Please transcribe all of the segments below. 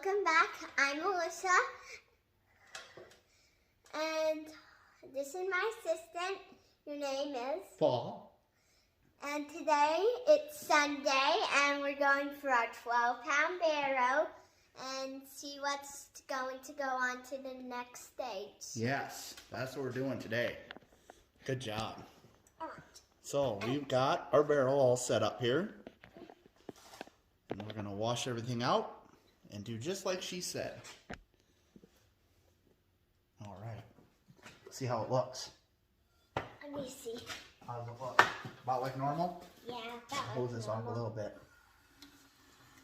Welcome back. I'm Melissa, and this is my assistant. Your name is? Paul. And today it's Sunday, and we're going for our 12-pound barrow and see what's going to go on to the next stage. Yes, that's what we're doing today. Good job. So we've got our barrel all set up here. And we're going to wash everything out and do just like she said. All right. See how it looks. Let me see. How's it look? About like normal? Yeah, that Hose looks this off a normal. little bit.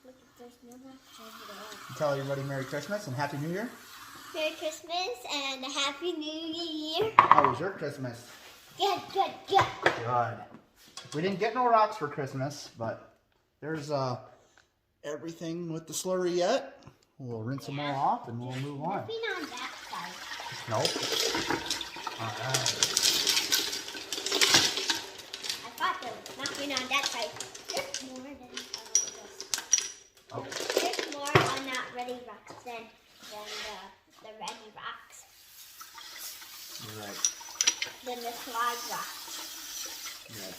Look, there's no more over there. Tell everybody Merry Christmas and Happy New Year. Merry Christmas and a Happy New Year. How was your Christmas? Good, good, good. Good. We didn't get no rocks for Christmas, but there's everything with the slurry yet. We'll rinse them all off and we'll move on. Nothing on that side. Nope. All right. I thought there was nothing on that side. There's more than this. Okay. There's more on that ready rocks than the ready rocks. You're right. Than the slide rocks. Yes.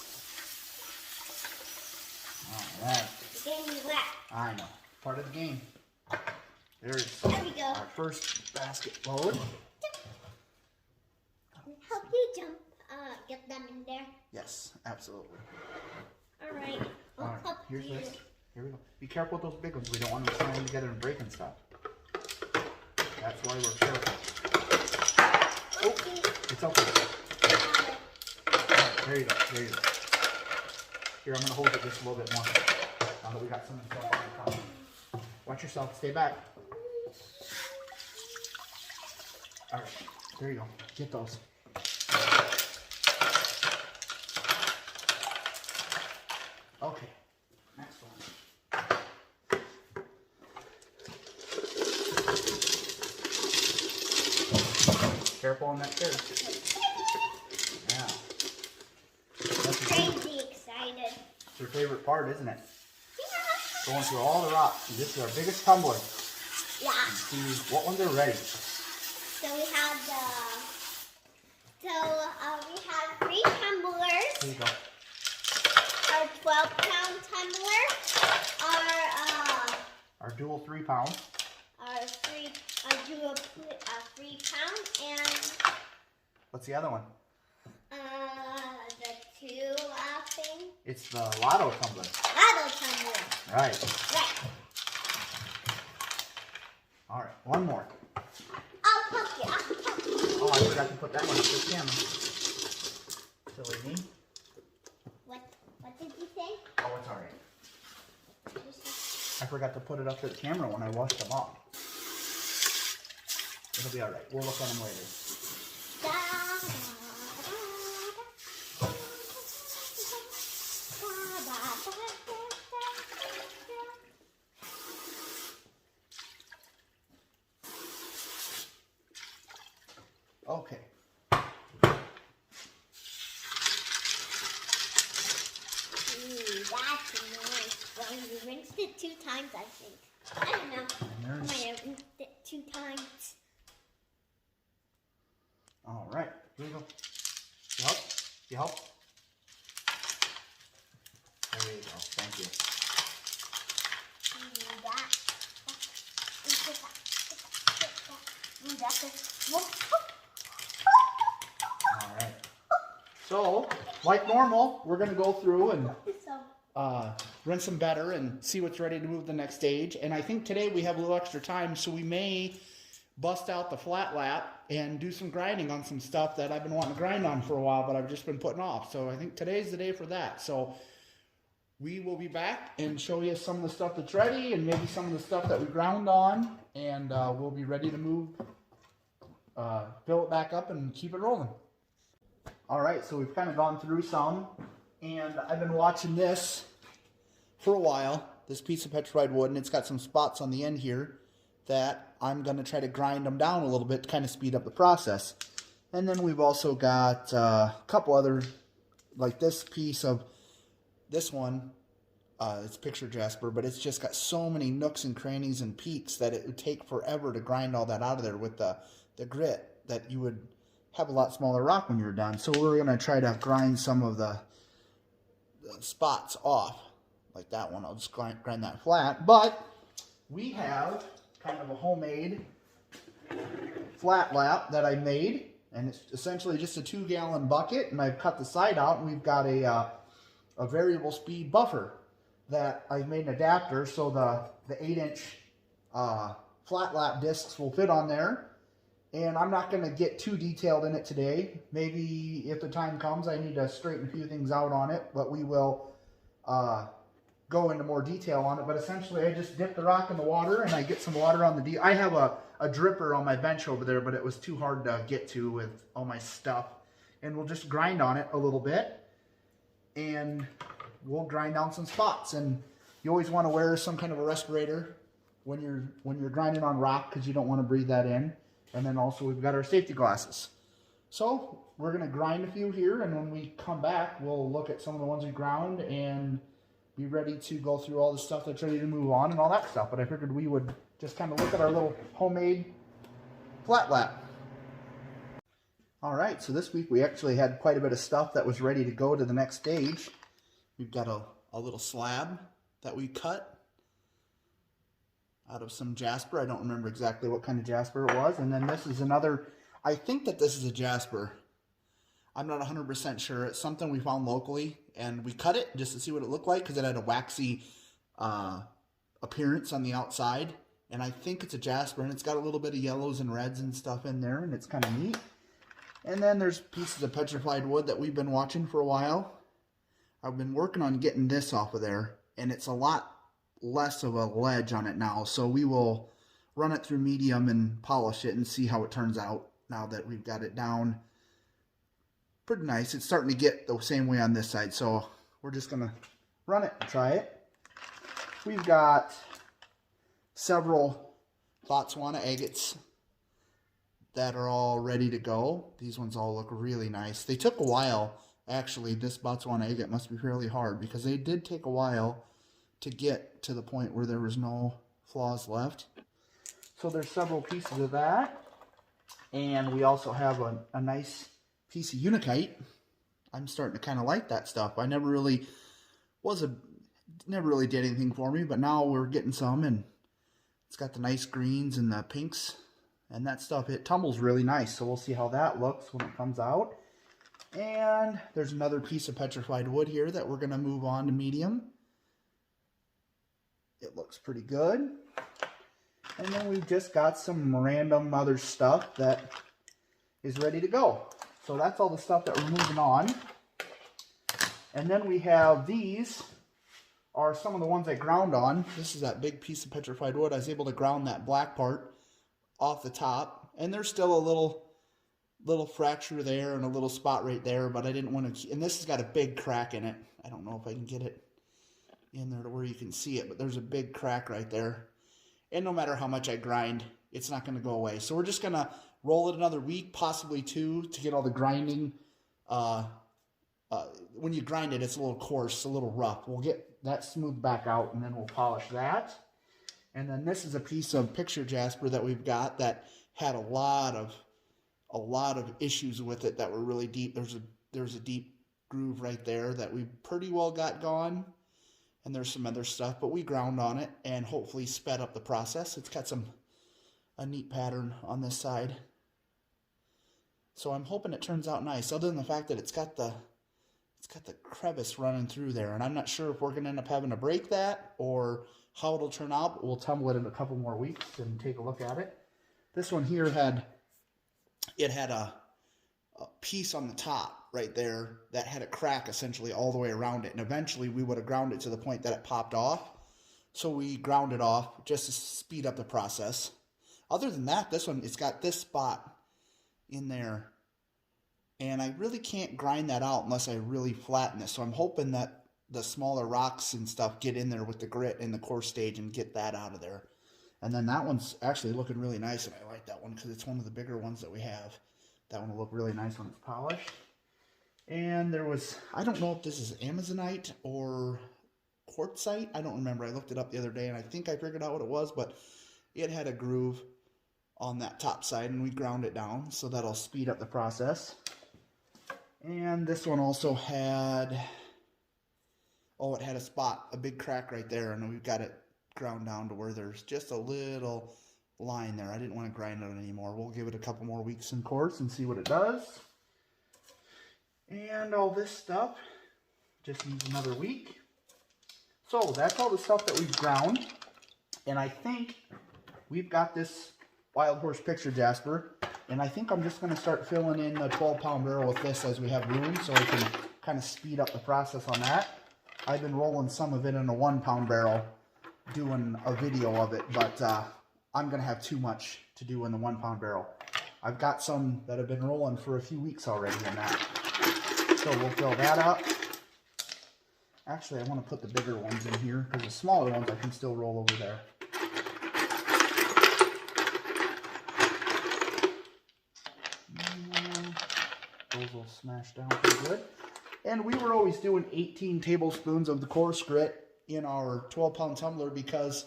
All right. The game is wet. I know. Part of the game. There's There we go. our first basket load. Help you jump, get them in there. Yes, absolutely. All right. All I'll right. help Here's you. this. Here we go. Be careful with those big ones. We don't want them slamming together and breaking stuff. That's why we're careful. Okay. It's okay. Got it. Alright, there you go. There you go. Here, I'm going to hold it just a little bit more. Now that we got some stuff on the top. Watch yourself. Stay back. Alright. There you go. Get those. Okay. Next one. Careful on that stairs. Yeah. That's Crazy excited. your favorite part, isn't it? Yeah. Going through all the rocks. And this is our biggest tumbler. Yeah. See what ones are ready. So we have we have 3 tumblers. Here you go. Our 12-pound tumbler. Our dual 3-pound. Our dual 3-pound, and What's the other one? the 2 thing. It's the Lotto tumbler. Lotto tumbler. Right. Right. All right. One more. I'll help you. I'll help you. Oh, I forgot to put that one up the camera. Silly me. What did you say? Oh, it's all right. I forgot to put it up to the camera when I washed them off. It'll be all right. We'll look at them later. Okay. That's nice. Well, you rinsed it 2 times, I think. I don't know. I might have rinsed it 2 times. All right. Here you go. You help? You help? There you go. Thank you. All right. So, like normal, we're going to go through and rinse them better and see what's ready to move to the next stage. And I think today we have a little extra time, so we may bust out the flat lap and do some grinding on some stuff that I've been wanting to grind on for a while, but I've just been putting off. So I think today's the day for that. So we will be back and show you some of the stuff that's ready and maybe some of the stuff that we ground on, and we'll be ready to move, fill it back up and keep it rolling. All right, so we've kind of gone through some, and I've been watching this for a while, this piece of petrified wood, and it's got some spots on the end here that I'm going to try to grind them down a little bit to kind of speed up the process. And then we've also got a couple other, like this piece of this one it's picture Jasper, but it's just got so many nooks and crannies and peaks that it would take forever to grind all that out of there with the grit, that you would have a lot smaller rock when you're done. So we're going to try to grind some of the spots off, like that one. I'll just grind that flat. But we have kind of a homemade flat lap that I made, and it's essentially just a 2-gallon bucket, and I've cut the side out, and we've got a variable speed buffer that I've made an adapter so the 8-inch flat lap discs will fit on there. And I'm not going to get too detailed in it today. Maybe if the time comes, I need to straighten a few things out on it, but we will go into more detail on it. But essentially, I just dip the rock in the water, and I get some water on the I have a dripper on my bench over there, but it was too hard to get to with all my stuff. And we'll just grind on it a little bit, and we'll grind down some spots. And you always want to wear some kind of a respirator when you're grinding on rock, because you don't want to breathe that in. And then also we've got our safety glasses. So we're going to grind a few here, and when we come back, we'll look at some of the ones we ground and be ready to go through all the stuff that's ready to move on and all that stuff. But I figured we would just kind of look at our little homemade flat lap. All right, so this week we actually had quite a bit of stuff that was ready to go to the next stage. We've got a little slab that we cut out of some Jasper. I don't remember exactly what kind of Jasper it was. And then this is another, I think that this is a Jasper. I'm not 100% sure. It's something we found locally, and we cut it just to see what it looked like, because it had a waxy appearance on the outside. And I think it's a Jasper, and it's got a little bit of yellows and reds and stuff in there, and it's kind of neat. And then there's pieces of petrified wood that we've been watching for a while. I've been working on getting this off of there, and it's a lot less of a ledge on it now, so we will run it through medium and polish it and see how it turns out now that we've got it down pretty nice. It's starting to get the same way on this side, so we're just gonna run it and try it. We've got several Botswana agates that are all ready to go. These ones all look really nice. They took a while. Actually, this Botswana agate must be fairly hard, because they did take a while to get to the point where there was no flaws left. So there's several pieces of that. And we also have a nice piece of unakite. I'm starting to kind of like that stuff. I never really did anything for me, but now we're getting some, and it's got the nice greens and the pinks and that stuff. It tumbles really nice, so we'll see how that looks when it comes out. And there's another piece of petrified wood here that we're going to move on to medium. It looks pretty good. And then we've just got some random other stuff that is ready to go. So that's all the stuff that we're moving on. And then we have these are some of the ones I ground on. This is that big piece of petrified wood. I was able to ground that black part off the top. And there's still a little fracture there and a little spot right there, but I didn't want to, and this has got a big crack in it. I don't know if I can get it in there to where you can see it, but there's a big crack right there. And no matter how much I grind, it's not going to go away. So we're just going to roll it another week, possibly 2, to get all the grinding. When you grind it, it's a little coarse, a little rough. We'll get that smoothed back out, and then we'll polish that. And then this is a piece of picture Jasper that we've got that had a lot of issues with it that were really deep. There's a deep groove right there that we pretty well got gone. And there's some other stuff, but we ground on it and hopefully sped up the process. It's got a neat pattern on this side. So I'm hoping it turns out nice, other than the fact that it's got the crevice running through there. And I'm not sure if we're going to end up having to break that or how it'll turn out, but we'll tumble it in a couple more weeks and take a look at it. This one here had a piece on the top right there that had a crack essentially all the way around it, and eventually we would have ground it to the point that it popped off. So we ground it off just to speed up the process. Other than that, this one, it's got this spot in there, and I really can't grind that out unless I really flatten this. So I'm hoping that the smaller rocks and stuff get in there with the grit in the coarse stage and get that out of there. And then that one's actually looking really nice, and I like that one because it's one of the bigger ones that we have. That one will look really nice when it's polished. And there was, I don't know if this is Amazonite or quartzite. I don't remember. I looked it up the other day and I think I figured out what it was, but it had a groove on that top side and we ground it down, so that'll speed up the process. And this one also had, oh, it had a spot, a big crack right there, and we've got it ground down to where there's just a little line there. I didn't want to grind it anymore. We'll give it a couple more weeks in course and see what it does. And all this stuff just needs another week. So that's all the stuff that we've ground. And I think we've got this wild horse picture, Jasper. And I think I'm just going to start filling in the 12-pound barrel with this as we have room, so I can kind of speed up the process on that. I've been rolling some of it in a 1-pound barrel, doing a video of it, but I'm going to have too much to do in the 1-pound barrel. I've got some that have been rolling for a few weeks already in that. So we'll fill that up. Actually, I want to put the bigger ones in here, because the smaller ones I can still roll over there. Those will smash down pretty good. And we were always doing 18 tablespoons of the coarse grit in our 12-pound tumbler because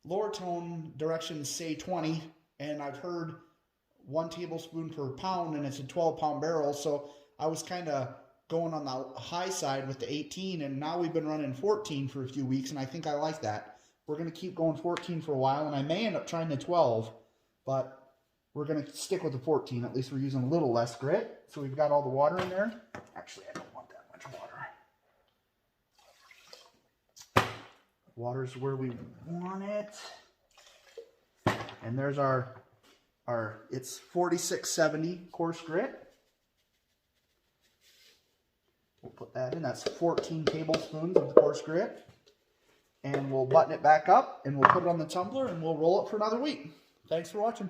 lower tone directions say 20, and I've heard 1 tablespoon per pound, and it's a 12-pound barrel, so I was kind of going on the high side with the 18, and now we've been running 14 for a few weeks, and I think I like that. We're going to keep going 14 for a while, and I may end up trying the 12, but we're going to stick with the 14. At least we're using a little less grit. So we've got all the water in there. Actually, I don't want that much water. Water's where we want it. And there's our it's 4670 coarse grit. We'll put that in. That's 14 tablespoons of the coarse grit. And we'll button it back up, and we'll put it on the tumbler, and we'll roll it for another week. Thanks for watching.